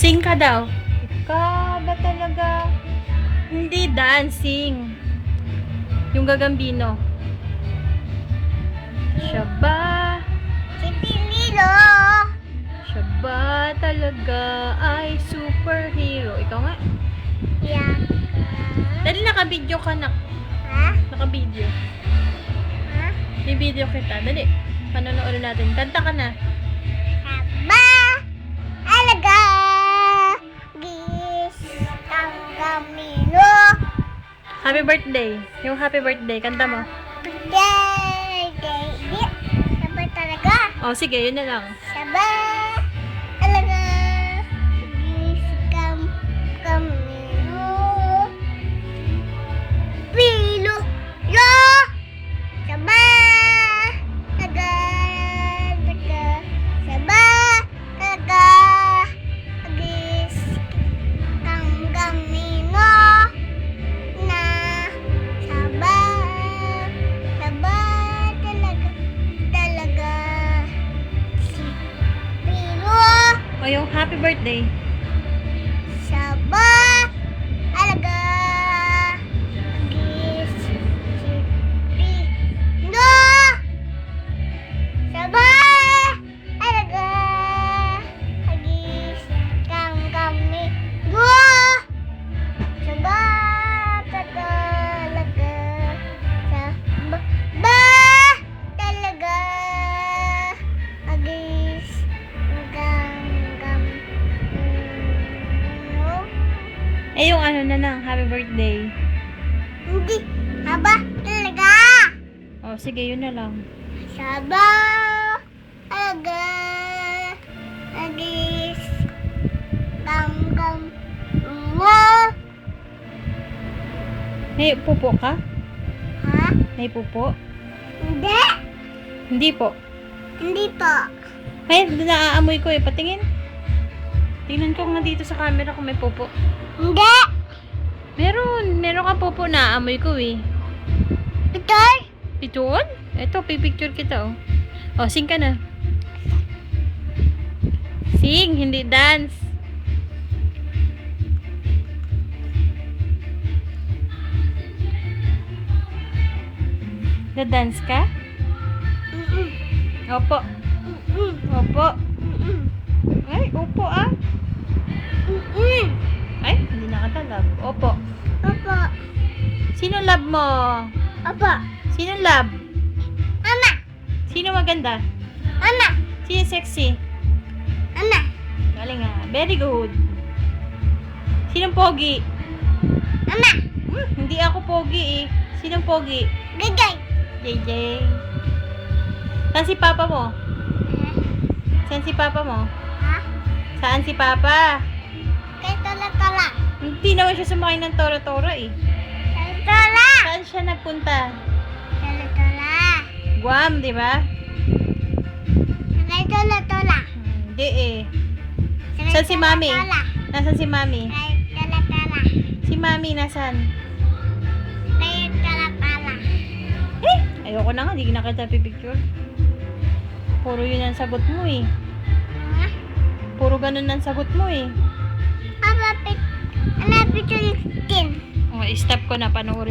Sing ka daw. Ikaw ba talaga? Hindi dancing. Yung gagambino. Siya ba? Si Pililo. Siya ba talaga ay superhero? Ikaw nga. Yan. Dali naka-video ka na. Ha? Naka-video. Ha? I-video kita. Dali. Panonoodin natin. Kanta ka na. Haba. Alaga. Gis. Tanggamino. Happy birthday. Yung happy birthday. Kanta mo. Birthday. Di. Sabay talaga. Oh, sige. Yun na lang. Sabay. Alaga. Gis. Kamino. Pilo. Yo. Sabay. Taga. Taga. Sabay. Taga. Agis. Tanggamino. Na. Sabay. Sabay. Talaga. Talaga. Si Pilo. O, yung happy birthday. Sabay. Alaga. Agis. Si Pilo. Sabay. Alaga. Agis. Kami. Go. Sabay. Talaga. Sabay. Talaga. Agis. Eh, yung ano na lang. Happy birthday. Hindi. Haba. Talaga. Oh, sige. Yun na lang. Saba. Aga. Agis. Gam. Mo. May pupo ka? Ha? May pupo? Hindi. Hindi po. Hindi po. Ay, naaamoy ko eh. Patingin. Tingnan ko nga dito sa camera kung may pupo. Hindi. Meron ka pupo na amoy ko eh. Ito. Itoon? Ito, pipicture kita oh. Oh, sing ka na. Sing, hindi dance. Na-dance ka? Opo. Opo. Ay, opo ah. Ay, hindi nakatalab. Opo. Opo. Sino love mo? Opo. Sino love? Ama. Sino maganda? Ama. Sino sexy? Ama. Galing nga. Very good. Sino pogi? Ama. Hindi ako pogi eh. Sino pogi? Gagay. JJ. Saan si papa mo? Saan si papa mo? Ha? Saan si papa? Kay Tola. Hindi naman siya sumakay ng tora-tora eh. Kay Tola. Saan siya nagpunta? Tola. Guam, di ba? Kay Tola. Hindi eh. Saan si Mami? Nasaan si Mami? Kay Tola. Si Mami nasaan? Kay Tola. Eh, ayoko na nga. Hindi na kita pipicture. Puro yun ang sagot mo eh. Ha? Puro ganun ang sagot mo eh. Apa picture skin. Oh, stop ko na. Panoorin